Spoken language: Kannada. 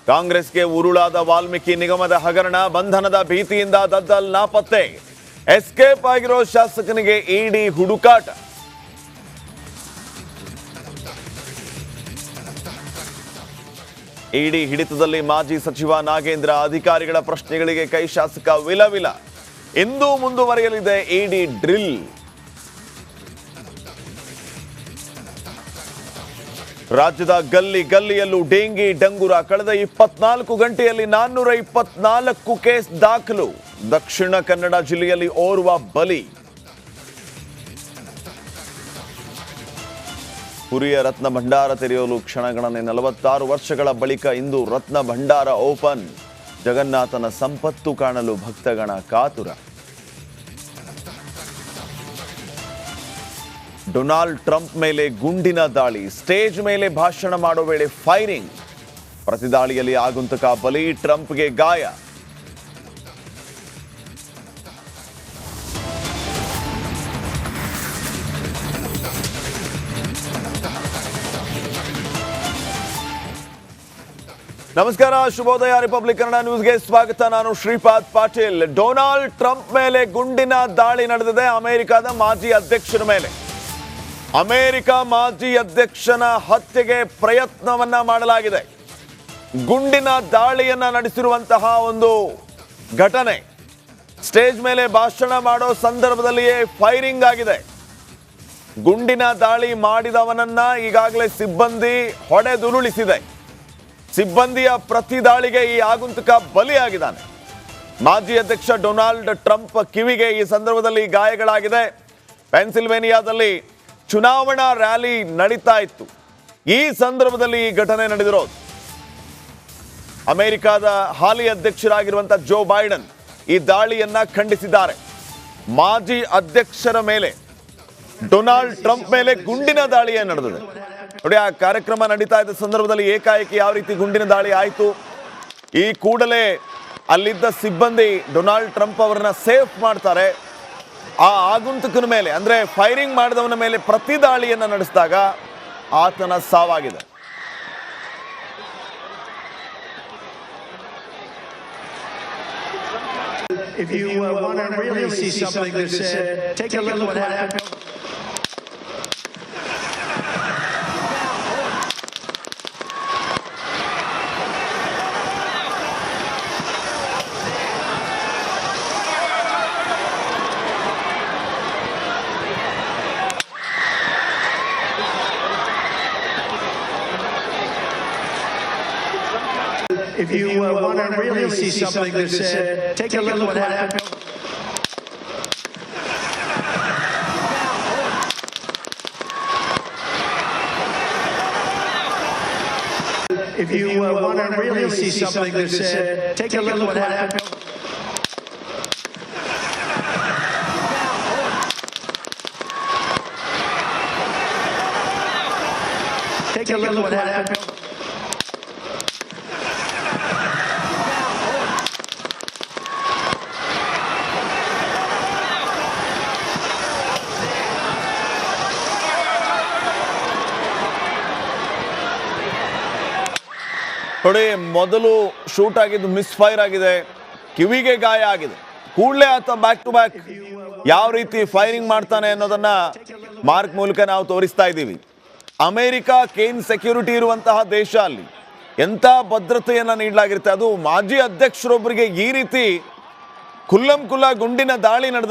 ಕಾಂಗ್ರೆಸ್ಗೆ ಉರುಳಾದ ವಾಲ್ಮೀಕಿ ನಿಗಮದ ಹಗರಣ, ಬಂಧನದ ಭೀತಿಯಿಂದ ದದ್ದಲ್ ನಾಪತ್ತೆ. ಎಸ್ಕೇಪ್ ಆಗಿರೋ ಶಾಸಕನಿಗೆ ಇಡಿ ಹುಡುಕಾಟ. ಇಡಿ ಹಿಡಿತದಲ್ಲಿ ಮಾಜಿ ಸಚಿವ ನಾಗೇಂದ್ರ, ಅಧಿಕಾರಿಗಳ ಪ್ರಶ್ನೆಗಳಿಗೆ ಕೈ ಶಾಸಕ ವಿಲವಿಲ. ಇಂದು ಮುಂದುವರಿಯಲಿದೆ ಇಡಿ ಡ್ರಿಲ್. ರಾಜ್ಯದ ಗಲ್ಲಿ ಗಲ್ಲಿಯಲ್ಲೂ ಡೆಂಗಿ ಡಂಗುರ. ಕಳೆದ 24 ಗಂಟೆಯಲ್ಲಿ 424 ಕೇಸ್ ದಾಖಲು. ದಕ್ಷಿಣ ಕನ್ನಡ ಜಿಲ್ಲೆಯಲ್ಲಿ ಓರ್ವ ಬಲಿ. ಪುರಿಯ ರತ್ನ ಭಂಡಾರ ತೆರೆಯಲು ಕ್ಷಣಗಣನೆ. 46 ವರ್ಷಗಳ ಬಳಿಕ ಇಂದು ರತ್ನ ಭಂಡಾರ ಓಪನ್. ಜಗನ್ನಾಥನ ಸಂಪತ್ತು ಕಾಣಲು ಭಕ್ತಗಣ ಕಾತುರ. ಡೊನಾಲ್ಡ್ ಟ್ರಂಪ್ ಮೇಲೆ ಗುಂಡಿನ ದಾಳಿ. ಸ್ಟೇಜ್ ಮೇಲೆ ಭಾಷಣ ಮಾಡೋ ವೇಳೆ ಫೈರಿಂಗ್. ಪ್ರತಿದಾಳಿಯಲ್ಲಿ ಆಗುಂತಕ ಬಲಿ, ಟ್ರಂಪ್ಗೆ ಗಾಯ. ನಮಸ್ಕಾರ, ಶುಭೋದಯ. ರಿಪಬ್ಲಿಕ್ ಕನ್ನಡ ನ್ಯೂಸ್ಗೆ ಸ್ವಾಗತ. ನಾನು ಶ್ರೀಪಾದ್ ಪಾಟೀಲ್. ಡೊನಾಲ್ಡ್ ಟ್ರಂಪ್ ಮೇಲೆ ಗುಂಡಿನ ದಾಳಿ ನಡೆದಿದೆ. ಅಮೆರಿಕದ ಮಾಜಿ ಅಧ್ಯಕ್ಷರ ಮೇಲೆ. ಅಮೆರಿಕ ಮಾಜಿ ಅಧ್ಯಕ್ಷನ ಹತ್ಯೆಗೆ ಪ್ರಯತ್ನವನ್ನ ಮಾಡಲಾಗಿದೆ. ಗುಂಡಿನ ದಾಳಿಯನ್ನ ನಡೆಸಿರುವಂತಹ ಒಂದು ಘಟನೆ. ಸ್ಟೇಜ್ ಮೇಲೆ ಭಾಷಣ ಮಾಡೋ ಸಂದರ್ಭದಲ್ಲಿಯೇ ಫೈರಿಂಗ್ ಆಗಿದೆ. ಗುಂಡಿನ ದಾಳಿ ಮಾಡಿದವನನ್ನ ಈಗಾಗಲೇ ಸಿಬ್ಬಂದಿ ಹೊಡೆದುರುಳಿಸಿದೆ. ಸಿಬ್ಬಂದಿಯ ಪ್ರತಿ ದಾಳಿಗೆ ಈ ಆಗುಂತಕ ಬಲಿಯಾಗಿದ್ದಾನೆ. ಮಾಜಿ ಅಧ್ಯಕ್ಷ ಡೊನಾಲ್ಡ್ ಟ್ರಂಪ್ ಕಿವಿಗೆ ಈ ಸಂದರ್ಭದಲ್ಲಿ ಗಾಯಗಳಾಗಿದೆ. ಪೆನ್ಸಿಲ್ವೇನಿಯಾದಲ್ಲಿ ಚುನಾವಣಾ ರ್ಯಾಲಿ ನಡೀತಾ ಇತ್ತು. ಈ ಸಂದರ್ಭದಲ್ಲಿ ಈ ಘಟನೆ ನಡೆದಿರೋದು. ಅಮೆರಿಕದ ಹಾಲಿ ಅಧ್ಯಕ್ಷರಾಗಿರುವಂತಹ ಜೋ ಬೈಡನ್ ಈ ದಾಳಿಯನ್ನ ಖಂಡಿಸಿದ್ದಾರೆ. ಮಾಜಿ ಅಧ್ಯಕ್ಷರ ಮೇಲೆ, ಡೊನಾಲ್ಡ್ ಟ್ರಂಪ್ ಮೇಲೆ ಗುಂಡಿನ ದಾಳಿಯೇ ನಡೆದಿದೆ. ನೋಡಿ, ಆ ಕಾರ್ಯಕ್ರಮ ನಡೀತಾ ಇದ್ದ ಸಂದರ್ಭದಲ್ಲಿ ಏಕಾಏಕಿ ಯಾವ ರೀತಿ ಗುಂಡಿನ ದಾಳಿ ಆಯಿತು. ಈ ಕೂಡಲೇ ಅಲ್ಲಿದ್ದ ಸಿಬ್ಬಂದಿ ಡೊನಾಲ್ಡ್ ಟ್ರಂಪ್ ಅವರನ್ನ ಸೇಫ್ ಮಾಡ್ತಾರೆ. ಆ ಆಗುಂತಕನ ಮೇಲೆ, ಅಂದ್ರೆ ಫೈರಿಂಗ್ ಮಾಡಿದವನ ಮೇಲೆ ಪ್ರತಿ ದಾಳಿಯನ್ನ ನಡೆಸಿದಾಗ ಆತನ ಸಾವಾಗಿದೆ. If you want to really see something that's take a look at what happened. If you want to really see something that's take a look at what happened. If you want to really see something that's take a look at what happened. Take a look at what happened. ನೋಡಿ, ಮೊದಲು ಶೂಟ್ ಆಗಿದ್ದು ಮಿಸ್ ಫೈರ್ ಆಗಿದೆ, ಕಿವಿಗೆ ಗಾಯ ಆಗಿದೆ. ಕೂಡಲೇ ಆತ ಬ್ಯಾಕ್ ಟು ಬ್ಯಾಕ್ ಯಾವ ರೀತಿ ಫೈರಿಂಗ್ ಮಾಡ್ತಾನೆ ಅನ್ನೋದನ್ನ ಮಾರ್ಕ್ ಮೂಲಕ ನಾವು ತೋರಿಸ್ತಾ ಇದ್ದೀವಿ. ಅಮೆರಿಕ ಕೇನ್ ಸೆಕ್ಯೂರಿಟಿ ಇರುವಂತಹ ದೇಶ. ಅಲ್ಲಿ ಎಂಥ ಭದ್ರತೆಯನ್ನ ನೀಡಲಾಗಿರುತ್ತೆ. ಅದು ಮಾಜಿ ಅಧ್ಯಕ್ಷರೊಬ್ಬರಿಗೆ ಈ ರೀತಿ ಖುಲ್ಲಂ ಖುಲ್ಲ ಗುಂಡಿನ ದಾಳಿ ನಡೆದ